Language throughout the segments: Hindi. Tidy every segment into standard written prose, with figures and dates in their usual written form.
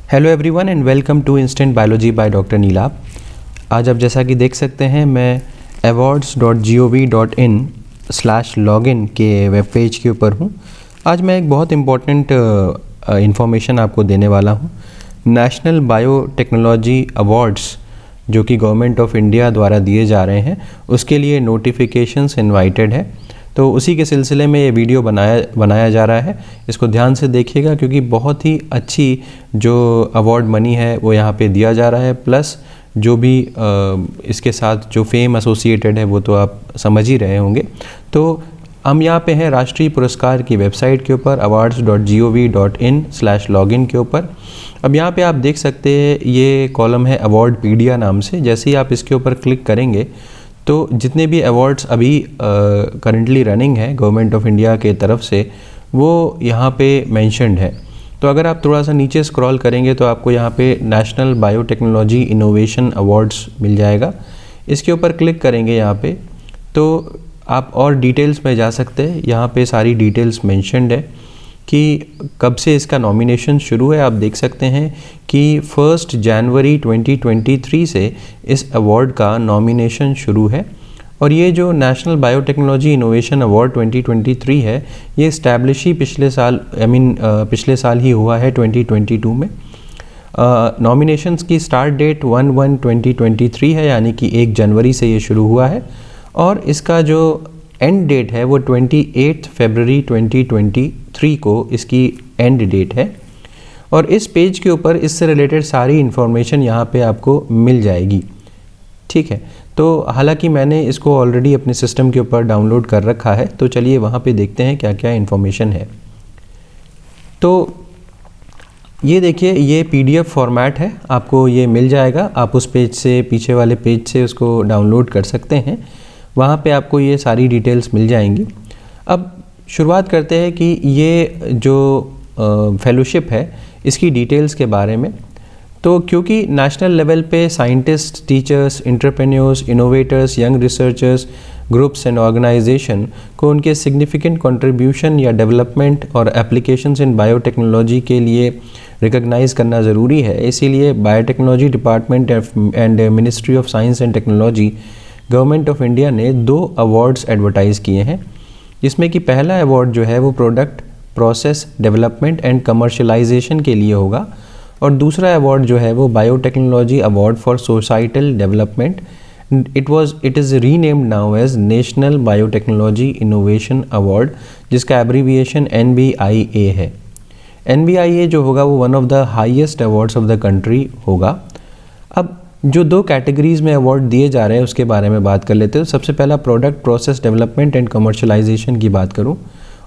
Hello everyone and welcome to instant biology by doctor Nilabh. आज आप जैसा कि देख सकते हैं मैं awards.gov.in/login के वेब पेज के ऊपर हूँ। आज मैं एक बहुत इम्पॉर्टेंट इंफॉर्मेशन आपको देने वाला हूँ। नेशनल बायोटेक्नोलॉजी अवार्ड्स जो कि गवर्नमेंट ऑफ इंडिया द्वारा दिए जा रहे हैं उसके लिए नोटिफिकेशंस इनवाइटेड है, तो उसी के सिलसिले में ये वीडियो बनाया जा रहा है। इसको ध्यान से देखिएगा क्योंकि बहुत ही अच्छी जो अवार्ड मनी है वो यहाँ पे दिया जा रहा है, प्लस जो भी इसके साथ जो फेम एसोसिएटेड है वो तो आप समझ ही रहे होंगे। तो हम यहाँ पे हैं राष्ट्रीय पुरस्कार की वेबसाइट के ऊपर awards.gov.in/login के ऊपर। अब यहाँ पे आप देख सकते हैं ये कॉलम है अवार्डपीडिया नाम से। जैसे ही आप इसके ऊपर क्लिक करेंगे तो जितने भी अवार्ड्स अभी करंटली रनिंग है गवर्नमेंट ऑफ इंडिया के तरफ से वो यहाँ पे मेंशन्ड है। तो अगर आप थोड़ा सा नीचे स्क्रॉल करेंगे तो आपको यहाँ पे नेशनल बायोटेक्नोलॉजी इनोवेशन अवार्ड्स मिल जाएगा। इसके ऊपर क्लिक करेंगे यहाँ पे तो आप और डिटेल्स में जा सकते हैं। यहाँ पे सारी डिटेल्स मेंशन्ड है कि कब से इसका नॉमिनेशन शुरू है। आप देख सकते हैं कि 1 जनवरी 2023 से इस अवार्ड का नॉमिनेशन शुरू है। और ये जो नेशनल बायोटेक्नोलॉजी इनोवेशन अवार्ड 2023 है ये इस्टेब्लिश ही पिछले साल ही हुआ है 2022 में। नॉमिनेशंस की स्टार्ट डेट 1/1/2023 है, यानी कि 1 जनवरी से ये शुरू हुआ है और इसका जो एंड डेट है वो 28 फरवरी 2023 को इसकी एंड डेट है। और इस पेज के ऊपर इससे रिलेटेड सारी इन्फॉर्मेशन यहाँ पे आपको मिल जाएगी, ठीक है। तो हालांकि मैंने इसको ऑलरेडी अपने सिस्टम के ऊपर डाउनलोड कर रखा है, तो चलिए वहाँ पे देखते हैं क्या क्या इन्फॉर्मेशन है। तो ये देखिए ये PDF फॉर्मेट है, आपको ये मिल जाएगा। आप उस पेज से पीछे वाले पेज से उसको डाउनलोड कर सकते हैं, वहाँ पे आपको ये सारी डिटेल्स मिल जाएंगी। अब शुरुआत करते हैं कि ये जो फेलोशिप है इसकी डिटेल्स के बारे में। तो क्योंकि नेशनल लेवल पे scientist, teachers, entrepreneurs, innovators, young researchers, groups and organisation को उनके सिग्निफिकेंट कंट्रीब्यूशन या डेवलपमेंट और एप्लीकेशंस इन बायोटेक्नोलॉजी के लिए रिकॉग्नाइज करना ज़रूरी है, इसीलिए biotechnology department and ministry of science and technology government of India ने 2 अवार्ड्स एडवर्टाइज़ किए हैं, जिसमें कि पहला अवार्ड जो है वो product process development and commercialisation के लिए होगा और दूसरा अवार्ड जो है वो biotechnology award for societal development. It is renamed now as national biotechnology innovation award, जिसका एब्रीविएशन NBIA है। NBIA जो होगा वो one of the highest awards of the country होगा। अब जो 2 कैटेगरीज़ में अवार्ड दिए जा रहे हैं उसके बारे में बात कर लेते हैं। सबसे पहला product process development and commercialisation की बात करूं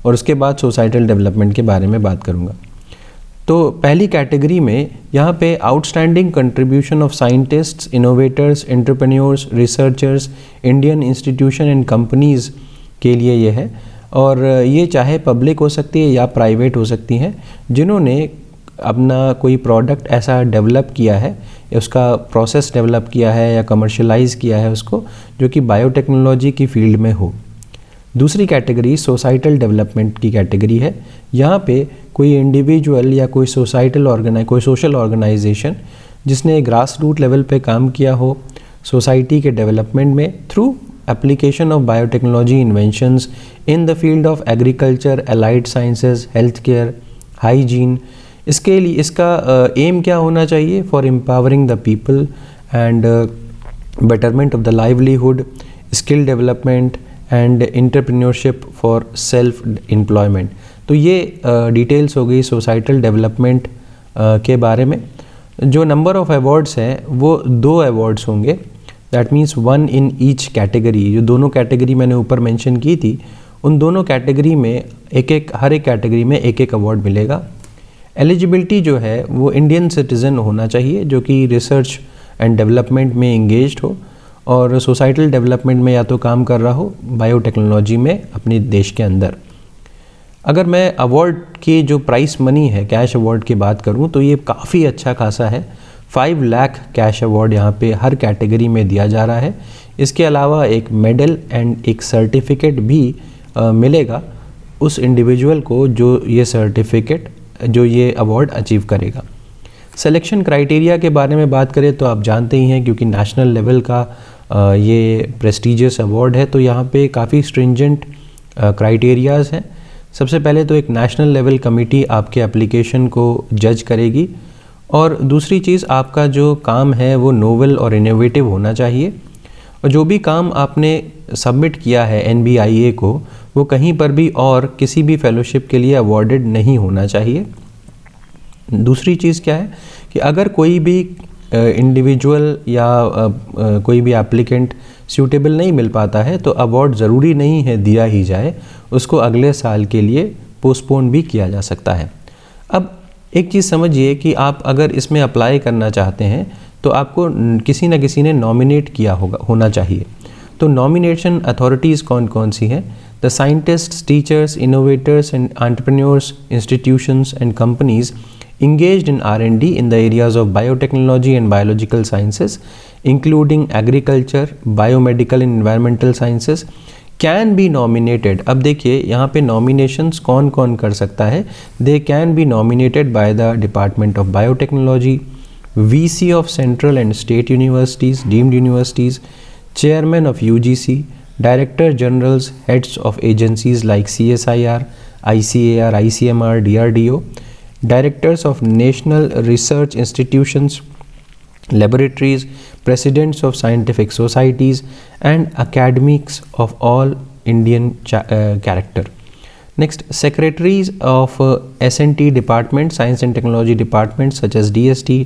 और उसके बाद सोसाइटल डेवलपमेंट के बारे में बात करूंगा। तो पहली कैटेगरी में यहाँ पे outstanding contribution of scientists, innovators, entrepreneurs, researchers, Indian institution and companies के लिए ये है। और ये चाहे पब्लिक हो सकती है या प्राइवेट हो सकती हैं, जिन्होंने अपना कोई प्रोडक्ट ऐसा डेवलप किया है, उसका प्रोसेस डेवलप किया है या कमर्शलाइज़ किया है उसको, जो कि बायोटेक्नोलॉजी की फील्ड में हो। दूसरी कैटेगरी सोसाइटल डेवलपमेंट की कैटेगरी है। यहाँ पे कोई इंडिविजुअल या कोई कोई सोशल ऑर्गेनाइजेशन जिसने ग्रास रूट लेवल पे काम किया हो सोसाइटी के डेवलपमेंट में through application of biotechnology inventions in the field of agriculture, allied sciences, health care, hygiene. इसके लिए इसका एम क्या होना चाहिए? For empowering the people and betterment of the livelihood, skill development and entrepreneurship for self employment. तो ये डिटेल्स हो गई सोसाइटल डेवलपमेंट के बारे में। जो नंबर ऑफ अवार्ड्स हैं वो 2 अवार्ड्स होंगे, that means 1 in each category. जो दोनों कैटेगरी मैंने ऊपर मेंशन की थी उन दोनों कैटेगरी में हर एक कैटेगरी में एक अवार्ड मिलेगा। एलिजिबिलिटी जो है वो इंडियन सिटीज़न होना चाहिए जो कि रिसर्च एंड डेवलपमेंट में इंगेज्ड हो और सोसाइटल डेवलपमेंट में या तो काम कर रहा हो बायोटेक्नोलॉजी में अपने देश के अंदर। अगर मैं अवार्ड की जो प्राइस मनी है कैश अवार्ड की बात करूं तो ये काफ़ी अच्छा खासा है। 5 लाख कैश अवार्ड यहाँ पे हर कैटेगरी में दिया जा रहा है। इसके अलावा एक मेडल एंड एक सर्टिफिकेट भी मिलेगा उस इंडिविजुअल को जो ये सर्टिफिकेट जो ये अवार्ड अचीव करेगा। सिलेक्शन क्राइटेरिया के बारे में बात करें तो आप जानते ही हैं, क्योंकि नेशनल लेवल का ये प्रेस्टिजियस अवार्ड है, तो यहाँ पे काफ़ी स्ट्रिंजेंट क्राइटेरियाज़ हैं। सबसे पहले तो एक नेशनल लेवल कमेटी आपके एप्लीकेशन को जज करेगी, और दूसरी चीज़, आपका जो काम है वो नोवेल और इनोवेटिव होना चाहिए, और जो भी काम आपने सबमिट किया है NBIA को, वो कहीं पर भी और किसी भी फेलोशिप के लिए अवॉर्डेड नहीं होना चाहिए। दूसरी चीज़ क्या है कि अगर कोई भी इंडिविजुअल या कोई भी एप्लीकेंट सूटेबल नहीं मिल पाता है, तो अवार्ड ज़रूरी नहीं है दिया ही जाए, उसको अगले साल के लिए पोस्टपोन भी किया जा सकता है। अब एक चीज़ समझिए कि आप अगर इसमें अप्लाई करना चाहते हैं तो आपको किसी न किसी ने नॉमिनेट किया होना चाहिए। तो नॉमिनेशन अथॉरिटीज़ कौन कौन सी हैं? The scientists, teachers, innovators and entrepreneurs, institutions and companies engaged in R&D in the areas of biotechnology and biological sciences, including agriculture, biomedical and environmental sciences, can be nominated। अब देखिए यहाँ पे nominations कौन कौन कर सकता है? They can be nominated by the Department of Biotechnology, VC of Central and State Universities, deemed universities, Chairman of UGC, Director Generals, Heads of agencies like CSIR, ICAR, ICMR, DRDO, Directors of National Research Institutions, laboratories, presidents of scientific societies, and academics of all Indian character. Next, secretaries of S&T departments, science and technology departments such as DST,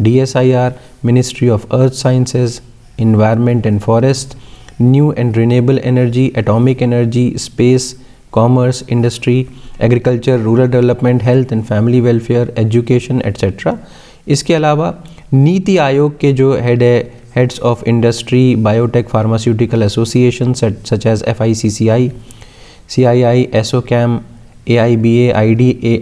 DSIR, Ministry of Earth Sciences, Environment and Forests, New and Renewable Energy, Atomic Energy, Space, Commerce, Industry, agriculture, rural development, health and family welfare, education etcetera. इसके अलावा नीति आयोग के जो heads of industry, biotech, pharmaceutical association such as FICCI, CII, ESOCAM, AIBA,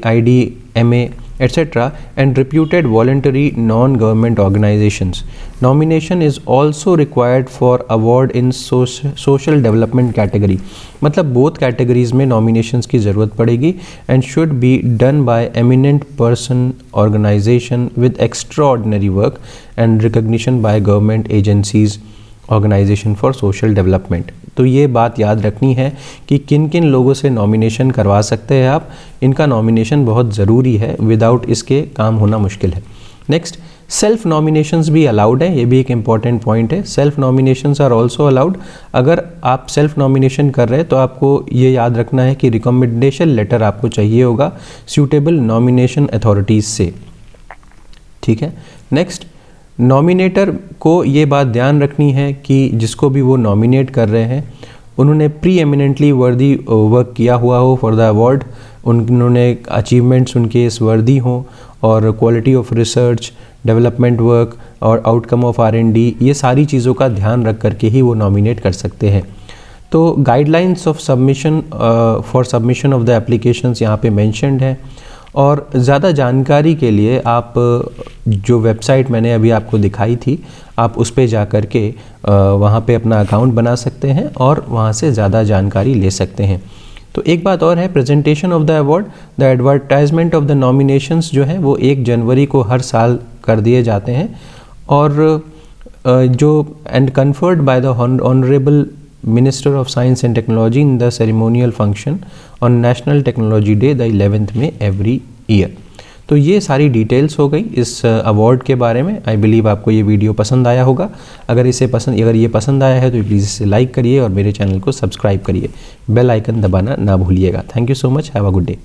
IDMA, etc., and reputed voluntary non-government organizations. Nomination is also required for award in social development category। मतलब both categories में nominations की ज़रूरत पड़ेगी and should be done by eminent person, organization with extraordinary work and recognition by government agencies, organisation for social development. तो ये बात याद रखनी है कि किन किन लोगों से नॉमिनेशन करवा सकते हैं आप। इनका नॉमिनेशन बहुत ज़रूरी है, विदाउट इसके काम होना मुश्किल है। नेक्स्ट, सेल्फ नॉमिनेशंस भी अलाउड है, ये भी एक इम्पॉर्टेंट पॉइंट है। Self nominations are also allowed. अगर आप सेल्फ नॉमिनेशन कर रहे हैं तो आपको ये याद रखना है कि रिकमेंडेशन लेटर आपको चाहिए होगा सूटेबल नॉमिनेशन अथॉरिटीज़ से, ठीक है। नेक्स्ट, नॉमिनेटर को ये बात ध्यान रखनी है कि जिसको भी वो नॉमिनेट कर रहे हैं उन्होंने प्री एमिनेंटली वर्दी वर्क किया हुआ हो फॉर द अवार्ड, उन्होंने अचीवमेंट्स उनके इस वर्दी हों, और quality of research, development work और आउटकम ऑफ R&D, ये सारी चीज़ों का ध्यान रख करके ही वो नॉमिनेट कर सकते हैं। तो guidelines of submission for submission of the applications यहाँ पे मेंशन्ड है, और ज़्यादा जानकारी के लिए आप जो वेबसाइट मैंने अभी आपको दिखाई थी, आप उस पे जा कर के वहाँ पे अपना अकाउंट बना सकते हैं और वहाँ से ज़्यादा जानकारी ले सकते हैं। तो एक बात और है, presentation of the award, the advertisement of the nominations जो है वो 1 जनवरी को हर साल कर दिए जाते हैं, और जो and conferred by the honourable Minister of Science and Technology in the ceremonial function on National Technology Day the 11th में every year। तो ये सारी डिटेल्स हो गई इस अवार्ड के बारे में। आई बिलीव आपको ये वीडियो पसंद आया होगा। अगर ये पसंद आया है तो प्लीज़ इसे लाइक करिए और मेरे चैनल को सब्सक्राइब करिए, बेल आइकन दबाना ना भूलिएगा। Thank you so much, have a good day.